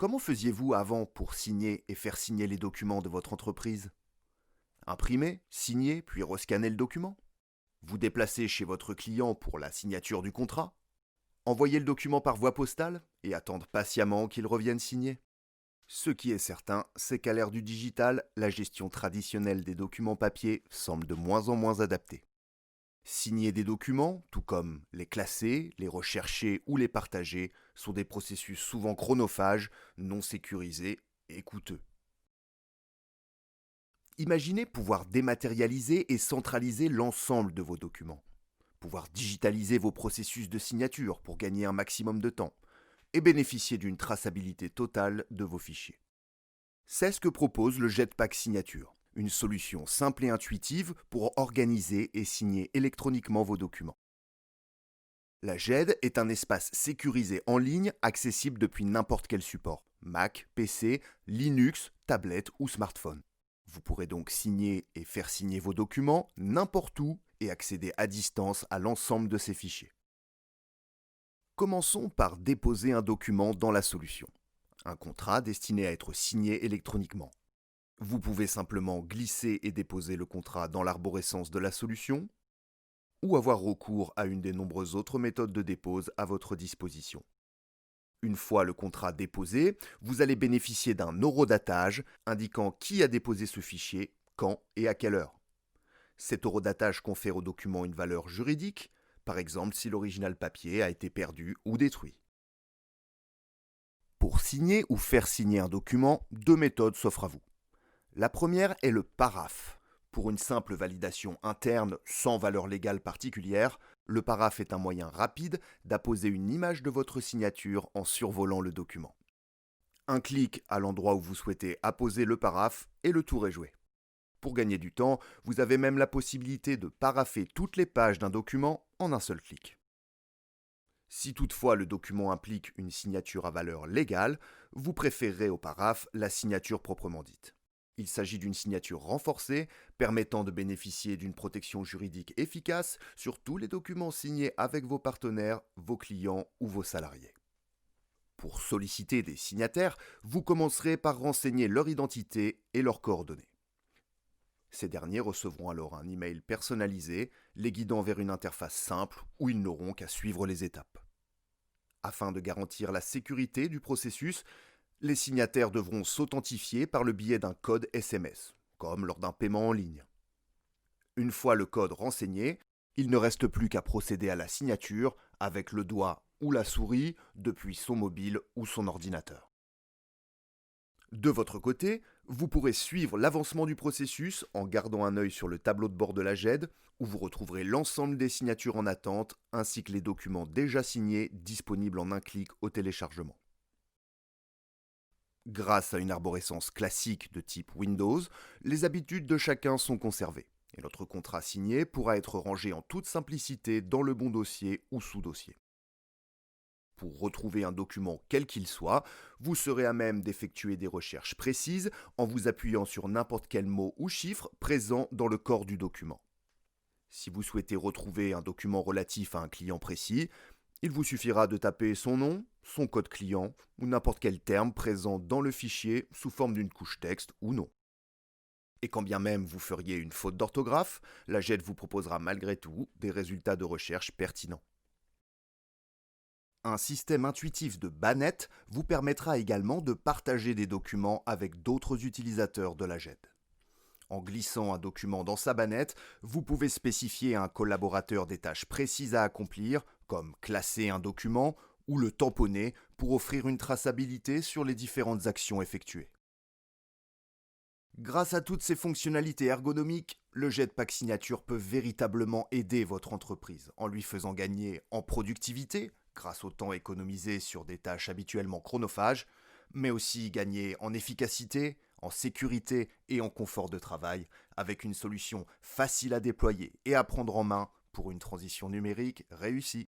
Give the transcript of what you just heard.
Comment faisiez-vous avant pour signer et faire signer les documents de votre entreprise? Imprimer, signer, puis rescanner le document? Vous déplacer chez votre client pour la signature du contrat? Envoyer le document par voie postale et attendre patiemment qu'il revienne signer? Ce qui est certain, c'est qu'à l'ère du digital, la gestion traditionnelle des documents papier semble de moins en moins adaptée. Signer des documents, tout comme les classer, les rechercher ou les partager, sont des processus souvent chronophages, non sécurisés et coûteux. Imaginez pouvoir dématérialiser et centraliser l'ensemble de vos documents, pouvoir digitaliser vos processus de signature pour gagner un maximum de temps et bénéficier d'une traçabilité totale de vos fichiers. C'est ce que propose le Jetpack Signature, une solution simple et intuitive pour organiser et signer électroniquement vos documents. La GED est un espace sécurisé en ligne accessible depuis n'importe quel support, Mac, PC, Linux, tablette ou smartphone. Vous pourrez donc signer et faire signer vos documents n'importe où et accéder à distance à l'ensemble de ces fichiers. Commençons par déposer un document dans la solution, un contrat destiné à être signé électroniquement. Vous pouvez simplement glisser et déposer le contrat dans l'arborescence de la solution ou avoir recours à une des nombreuses autres méthodes de dépose à votre disposition. Une fois le contrat déposé, vous allez bénéficier d'un horodatage indiquant qui a déposé ce fichier, quand et à quelle heure. Cet horodatage confère au document une valeur juridique, par exemple si l'original papier a été perdu ou détruit. Pour signer ou faire signer un document, deux méthodes s'offrent à vous. La première est le paraphe. Pour une simple validation interne sans valeur légale particulière, le paraphe est un moyen rapide d'apposer une image de votre signature en survolant le document. Un clic à l'endroit où vous souhaitez apposer le paraphe et le tour est joué. Pour gagner du temps, vous avez même la possibilité de parapher toutes les pages d'un document en un seul clic. Si toutefois le document implique une signature à valeur légale, vous préférerez au paraphe la signature proprement dite. Il s'agit d'une signature renforcée permettant de bénéficier d'une protection juridique efficace sur tous les documents signés avec vos partenaires, vos clients ou vos salariés. Pour solliciter des signataires, vous commencerez par renseigner leur identité et leurs coordonnées. Ces derniers recevront alors un email personnalisé, les guidant vers une interface simple où ils n'auront qu'à suivre les étapes. Afin de garantir la sécurité du processus, les signataires devront s'authentifier par le biais d'un code SMS, comme lors d'un paiement en ligne. Une fois le code renseigné, il ne reste plus qu'à procéder à la signature avec le doigt ou la souris depuis son mobile ou son ordinateur. De votre côté, vous pourrez suivre l'avancement du processus en gardant un œil sur le tableau de bord de la GED, où vous retrouverez l'ensemble des signatures en attente ainsi que les documents déjà signés disponibles en un clic au téléchargement. Grâce à une arborescence classique de type Windows, les habitudes de chacun sont conservées et notre contrat signé pourra être rangé en toute simplicité dans le bon dossier ou sous-dossier. Pour retrouver un document quel qu'il soit, vous serez à même d'effectuer des recherches précises en vous appuyant sur n'importe quel mot ou chiffre présent dans le corps du document. Si vous souhaitez retrouver un document relatif à un client précis, il vous suffira de taper son nom, son code client ou n'importe quel terme présent dans le fichier sous forme d'une couche texte ou non. Et quand bien même vous feriez une faute d'orthographe, la GED vous proposera malgré tout des résultats de recherche pertinents. Un système intuitif de bannette vous permettra également de partager des documents avec d'autres utilisateurs de la GED. En glissant un document dans sa bannette, vous pouvez spécifier à un collaborateur des tâches précises à accomplir, comme classer un document ou le tamponner pour offrir une traçabilité sur les différentes actions effectuées. Grâce à toutes ces fonctionnalités ergonomiques, le Jetpack Signature peut véritablement aider votre entreprise en lui faisant gagner en productivité, grâce au temps économisé sur des tâches habituellement chronophages, mais aussi gagner en efficacité, en sécurité et en confort de travail, avec une solution facile à déployer et à prendre en main pour une transition numérique réussie.